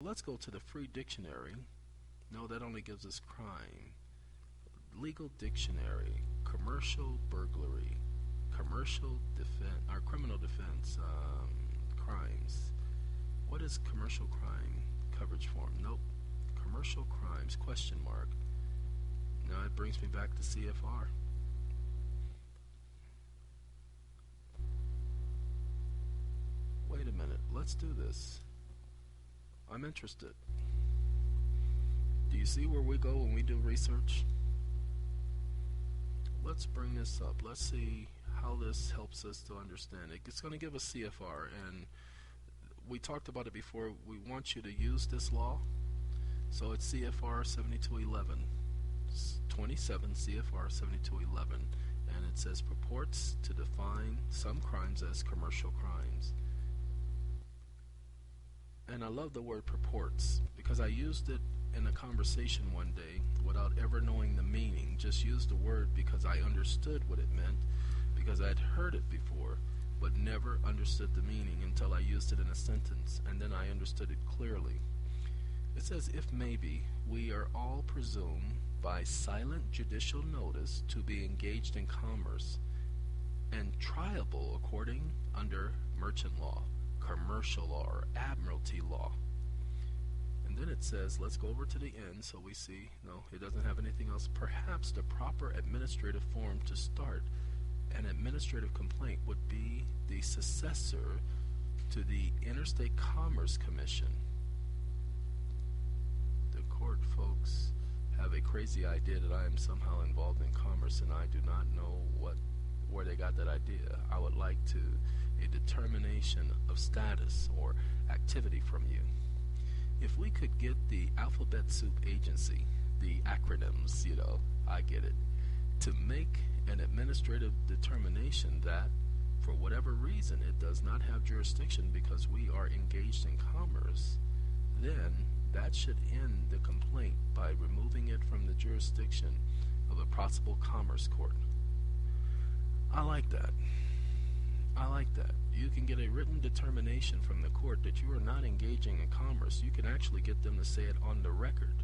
Let's go to the free dictionary. No, that only gives us crime. Legal dictionary, commercial burglary, commercial defense, or criminal defense, crimes. What is commercial crime coverage form? Nope. Commercial crimes, question mark. Now it brings me back to CFR. Wait a minute, let's do this. I'm interested. Do you see where we go when we do research? Let's bring this up. Let's see how this helps us to understand it. It's going to give us CFR, and we talked about it before. We want you to use this law. So it's CFR 7211. It's 27 CFR 7211. And it says purports to define some crimes as commercial crimes. And I love the word purports because I used it in a conversation one day without ever knowing the meaning. Just used the word because I understood what it meant, because I'd heard it before, but never understood the meaning until I used it in a sentence, and then I understood it clearly. It says, if maybe we are all presumed by silent judicial notice to be engaged in commerce and triable according under merchant law, commercial law, or admiralty law. And then it says, let's go over to the end so we see, no, it doesn't have anything else. Perhaps the proper administrative form to start an administrative complaint would be the successor to the Interstate Commerce Commission. The court folks have a crazy idea that I am somehow involved in commerce, and I do not know where they got that idea. I would like a determination of status or activity from you. If we could get the alphabet soup agency, the acronyms, I get it, to make an administrative determination that for whatever reason it does not have jurisdiction because we are engaged in commerce, then that should end the complaint by removing it from the jurisdiction of a possible commerce court. I like that. I like that. You can get a written determination from the court that you are not engaging in commerce. You can actually get them to say it on the record.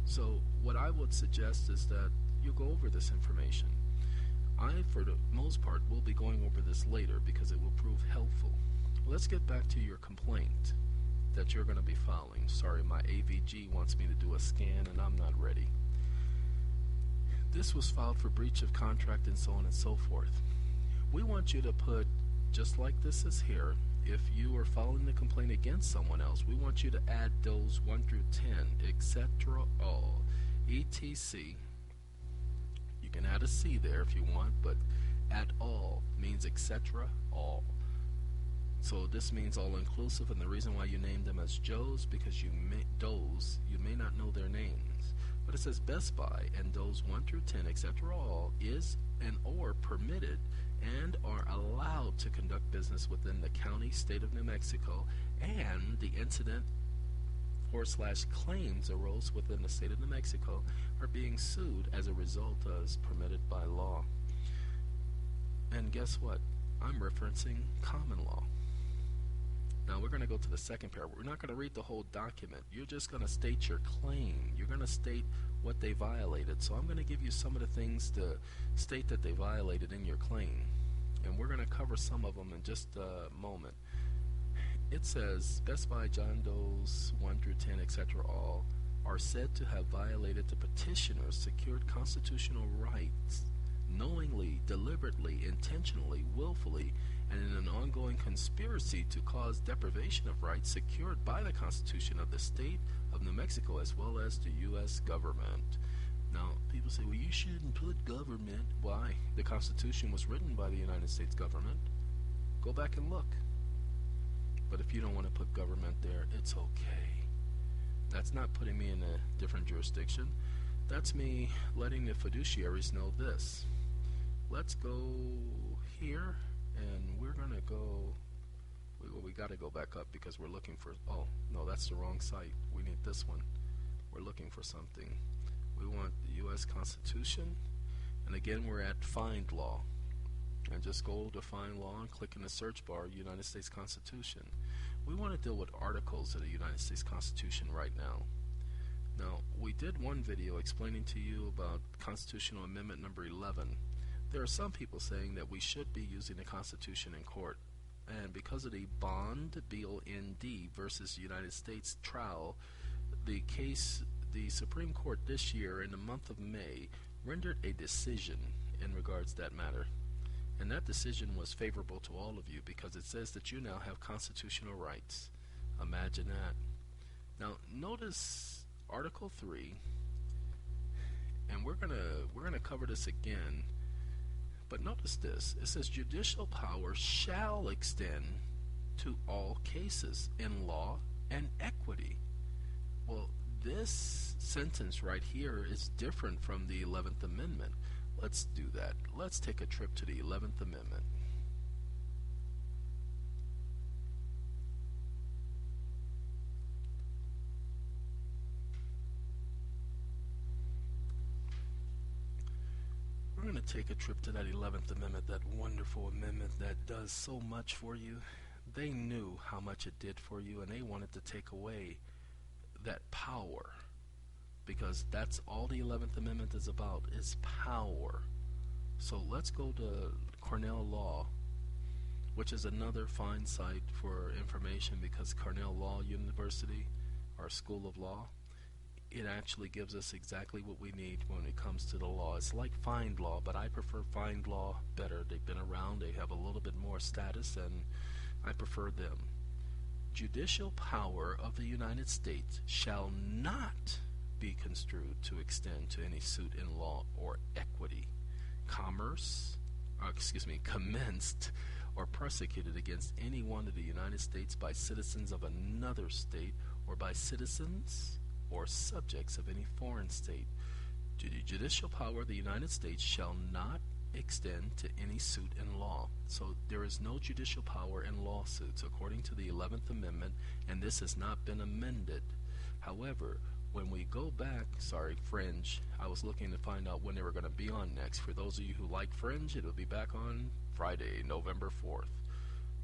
So what I would suggest is that you go over this information. I, for the most part, will be going over this later because it will prove helpful. Let's get back to your complaint that you're going to be filing. Sorry, my AVG wants me to do a scan and I'm not ready. This was filed for breach of contract and so on and so forth. We want you to put, just like this is here, if you are filing the complaint against someone else, we want you to add those 1 through 10, etc. all, etc. You can add a C there if you want, but at all means etc. all. So this means all inclusive, and the reason why you named them as Joe's because you may not know their names. But it says Best Buy and those 1 through 10, etc. all is and or permitted and are allowed to conduct business within the county, state of New Mexico, and the incident / claims arose within the state of New Mexico are being sued as a result as permitted by law. And guess what? I'm referencing common law. Now we're going to go to the second paragraph. We're not going to read the whole document. You're just going to state your claim. You're going to state what they violated. So I'm going to give you some of the things to state that they violated in your claim. And we're going to cover some of them in just a moment. It says Best Buy, John Doe's 1 through 10, etc. all are said to have violated the petitioner's secured constitutional rights knowingly, deliberately, intentionally, willfully, and in an ongoing conspiracy to cause deprivation of rights secured by the Constitution of the state of New Mexico as well as the U.S. government. Now, people say, well, you shouldn't put government. Why? The Constitution was written by the United States government. Go back and look. But if you don't want to put government there, it's okay. That's not putting me in a different jurisdiction. That's me letting the fiduciaries know this. Let's go here, and we're going to go, we got to go back up because we're looking for, oh, no, that's the wrong site. We need this one. We're looking for something. We want the U.S. Constitution, and again, we're at Find Law. And just go to Find Law and click in the search bar, United States Constitution. We want to deal with articles of the United States Constitution right now. Now, we did one video explaining to you about Constitutional Amendment number 11. There are some people saying that we should be using the Constitution in court, and because of the Bond, B-O-N-D, versus United States trial, the Supreme Court this year, in the month of May, rendered a decision in regards to that matter. And that decision was favorable to all of you because it says that you now have constitutional rights. Imagine that. Now, notice Article 3, and we're gonna cover this again. But notice this. It says judicial power shall extend to all cases in law and equity. Well, this sentence right here is different from the 11th Amendment. Let's do that. Let's take a trip to the 11th Amendment. We're going to take a trip to that 11th Amendment, that wonderful amendment that does so much for you. They knew how much it did for you, and they wanted to take away that power, because that's all the 11th Amendment is about, is power. So let's go to Cornell Law, which is another fine site for information, because Cornell Law University, our School of Law, it actually gives us exactly what we need when it comes to the law. It's like Find Law, but I prefer Find Law better. They've been around, they have a little bit more status, and I prefer them. Judicial power of the United States shall not be construed to extend to any suit in law or equity, commenced or prosecuted against any one of the United States by citizens of another state, or by citizens or subjects of any foreign state. The judicial power of the United States shall not extend to any suit in law. So there is no judicial power in lawsuits according to the 11th Amendment, and this has not been amended. However, when we go back, Fringe, I was looking to find out when they were going to be on next. For those of you who like Fringe, it will be back on Friday, November 4th.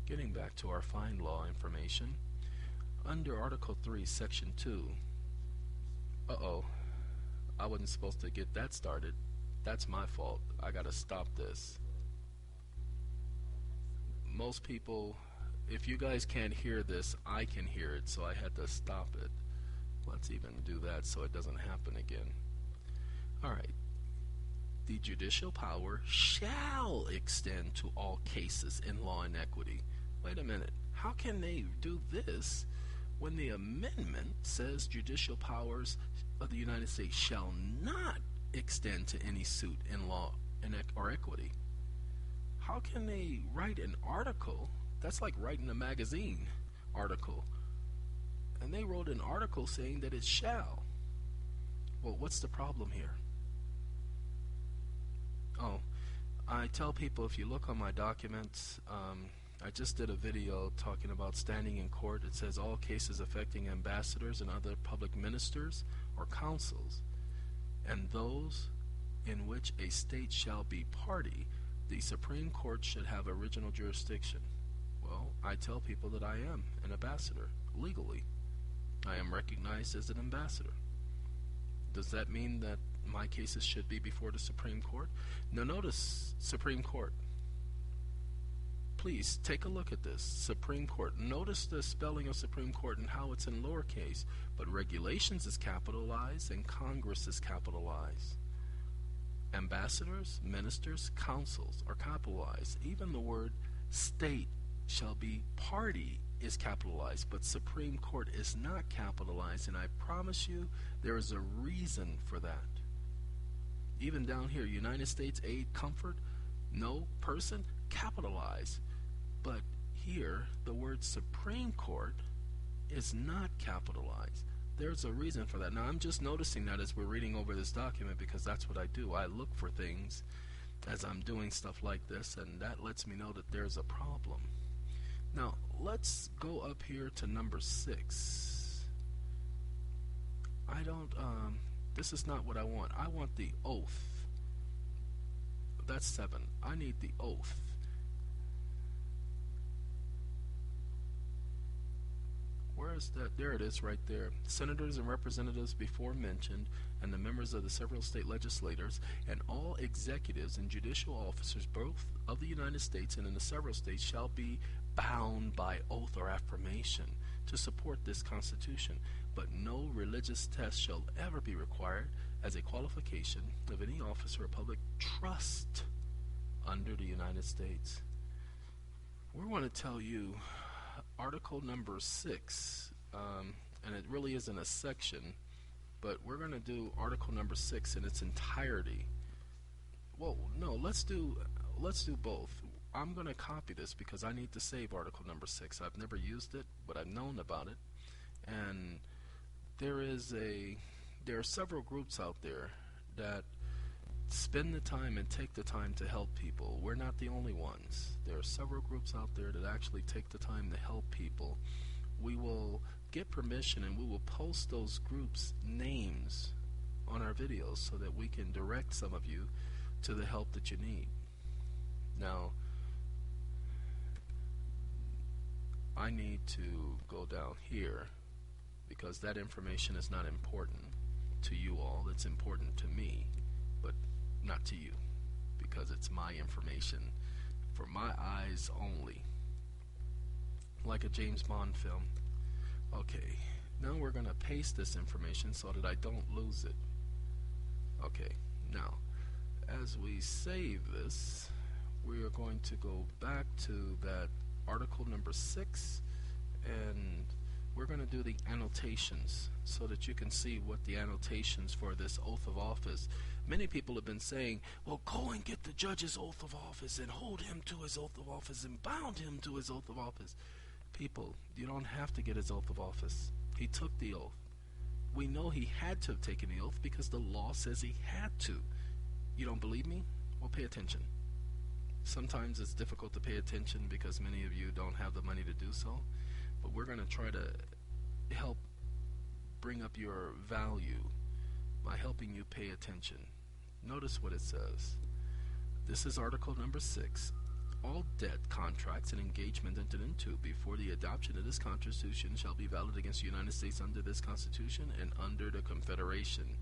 Getting back to our Find Law information, under Article 3, Section 2, I wasn't supposed to get that started. That's my fault. I gotta stop this. Most people, if you guys can't hear this, I can hear it, so I had to stop it. Let's even do that so it doesn't happen again. Alright. The judicial power shall extend to all cases in law and equity. Wait a minute. How can they do this when the amendment says judicial powers of the United States shall not extend to any suit in law or equity? How can they write an article? That's like writing a magazine article. And they wrote an article saying that it shall. Well, what's the problem here? Oh, I tell people, if you look on my documents, I just did a video talking about standing in court. It says all cases affecting ambassadors and other public ministers or consuls, and those in which a state shall be party, the Supreme Court should have original jurisdiction. Well, I tell people that I am an ambassador, legally. I am recognized as an ambassador. Does that mean that my cases should be before the Supreme Court? Now notice Supreme Court. Please take a look at this. Supreme Court. Notice the spelling of Supreme Court and how it's in lowercase, but regulations is capitalized and Congress is capitalized. Ambassadors, ministers, consuls are capitalized. Even the word state shall be party is capitalized, but Supreme Court is not capitalized, and I promise you there is a reason for that. Even down here, United States aid comfort, no person, capitalized. But here, the word Supreme Court is not capitalized. There's a reason for that. Now, I'm just noticing that as we're reading over this document, because that's what I do. I look for things as I'm doing stuff like this, and that lets me know that there's a problem. Now, let's go up here to number 6. This is not what I want. I want the oath. That's 7. I need the oath. Where is that? There it is right there. Senators and representatives before mentioned, and the members of the several state legislatures, and all executives and judicial officers both of the United States and in the several states shall be bound by oath or affirmation to support this Constitution, but no religious test shall ever be required as a qualification of any officer of public trust under the United States. We're going to tell you Article number 6, and it really isn't a section, but we're going to do Article number 6 in its entirety. Well, no, let's do both. I'm going to copy this because I need to save Article number 6. I've never used it, but I've known about it, and there are several groups out there that spend the time and take the time to help people. We're not the only ones. There are several groups out there that actually take the time to help people. We will get permission and we will post those groups' names on our videos so that we can direct some of you to the help that you need. Now, I need to go down here because that information is not important to you all. It's important to me, but not to you, because it's my information for my eyes only, like a James Bond film. Okay, now we're going to paste this information so that I don't lose it. Okay, now as we save this, we are going to go back to that Article number 6, and we're going to do the annotations so that you can see what the annotations for this oath of office. Many people have been saying, well, go and get the judge's oath of office and hold him to his oath of office and bound him to his oath of office. People, you don't have to get his oath of office. He took the oath. We know he had to have taken the oath because the law says he had to. You don't believe me? Well, pay attention. Sometimes it's difficult to pay attention because many of you don't have the money to do so, but we're going to try to help bring up your value by helping you pay attention. Notice what it says. This is Article number 6. All debt, contracts, and engagement entered into before the adoption of this Constitution shall be valid against the United States under this Constitution and under the Confederation.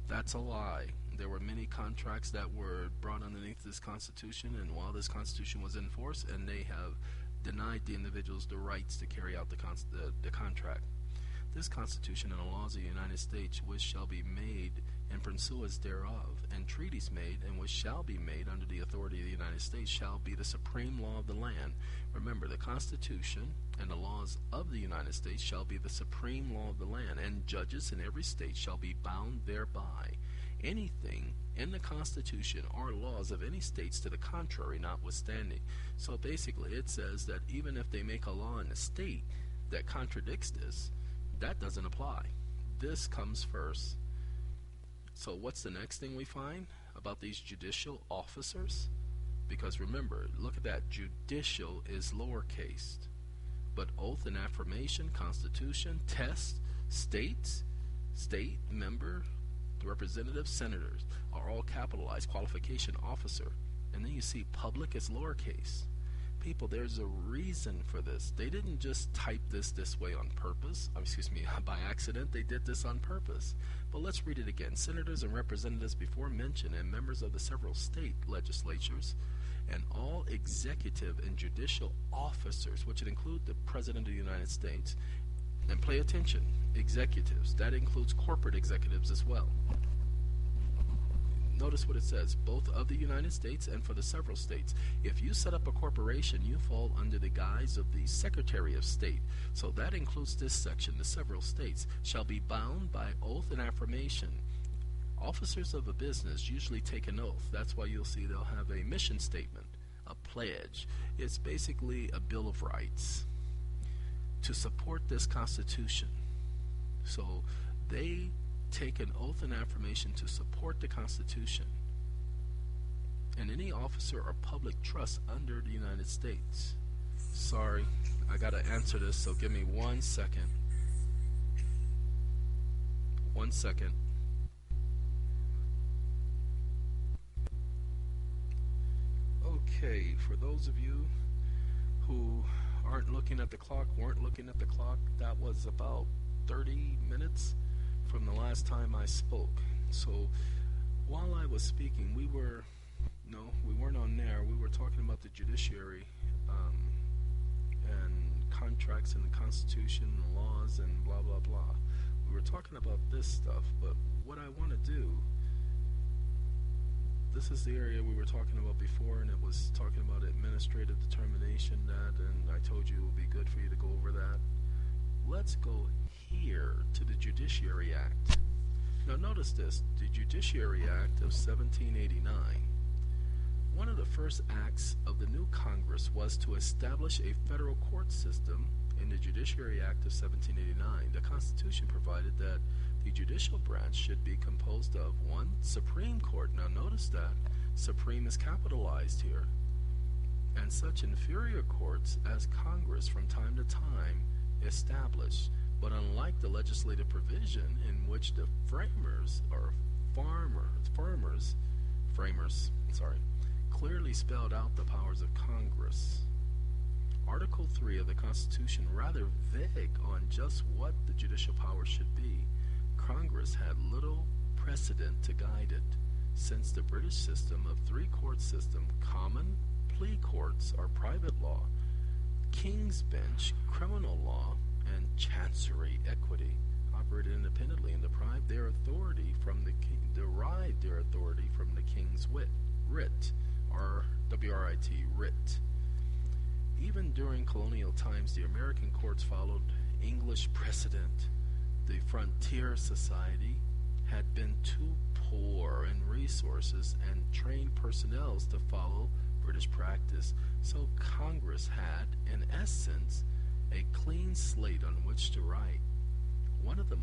That's a lie. There were many contracts that were brought underneath this Constitution, and while this Constitution was in force, and they have denied the individuals the rights to carry out the contract. This Constitution and the laws of the United States, which shall be made in pursuance thereof, and treaties made and which shall be made under the authority of the United States, shall be the supreme law of the land. Remember, the Constitution and the laws of the United States shall be the supreme law of the land, and judges in every state shall be bound thereby. Anything in the Constitution or laws of any states to the contrary notwithstanding. So basically it says that even if they make a law in a state that contradicts this, that doesn't apply. This comes first. So what's the next thing we find about these judicial officers? Because remember, look at that, judicial is lowercase, but oath and affirmation, constitution, test, states, state, member, representatives, senators are all capitalized, qualification, officer, and then you see public is lowercase. People, there's a reason for this. They didn't just type this way on purpose, by accident. They did this on purpose. But let's read it again. Senators and representatives before mentioned and members of the several state legislatures and all executive and judicial officers, which would include the President of the United States, and pay attention, executives, that includes corporate executives as well. Notice what it says, both of the United States and for the several states. If you set up a corporation, you fall under the guise of the Secretary of State. So that includes this section, the several states, shall be bound by oath and affirmation. Officers of a business usually take an oath. That's why you'll see they'll have a mission statement, a pledge. It's basically a Bill of Rights to support this Constitution. So they take an oath and affirmation to support the Constitution and any officer or public trust under the United States. Sorry, I gotta answer this, so give me 1 second. 1 second. Okay, for those of you who aren't looking at the clock, weren't looking at the clock, that was about 30 minutes from the last time I spoke. So while I was speaking, we weren't on there. We were talking about the judiciary and contracts and the Constitution and laws and blah, blah, blah. We were talking about this stuff, but what I want to do, this is the area we were talking about before, and it was talking about administrative determination, and I told you it would be good for you to go over that. Let's go here to the Judiciary Act. Now notice this, the Judiciary Act of 1789. One of the first acts of the new Congress was to establish a federal court system. In the Judiciary Act of 1789, the Constitution provided that the judicial branch should be composed of one Supreme Court. Now notice that Supreme is capitalized here, and such inferior courts as Congress from time to time established. But unlike the legislative provision in which the framers clearly spelled out the powers of Congress, Article 3 of the Constitution rather vague on just what the judicial power should be. Congress had little precedent to guide it, since the British system of three-court system, common plea courts are private law, King's Bench criminal law, and chancery equity operated independently and derived their authority from the King's writ, or W-R-I-T, writ. Even during colonial times, the American courts followed English precedent. The frontier society had been too poor in resources and trained personnel to follow British practice, so Congress had, in essence, a clean slate on which to write. One of the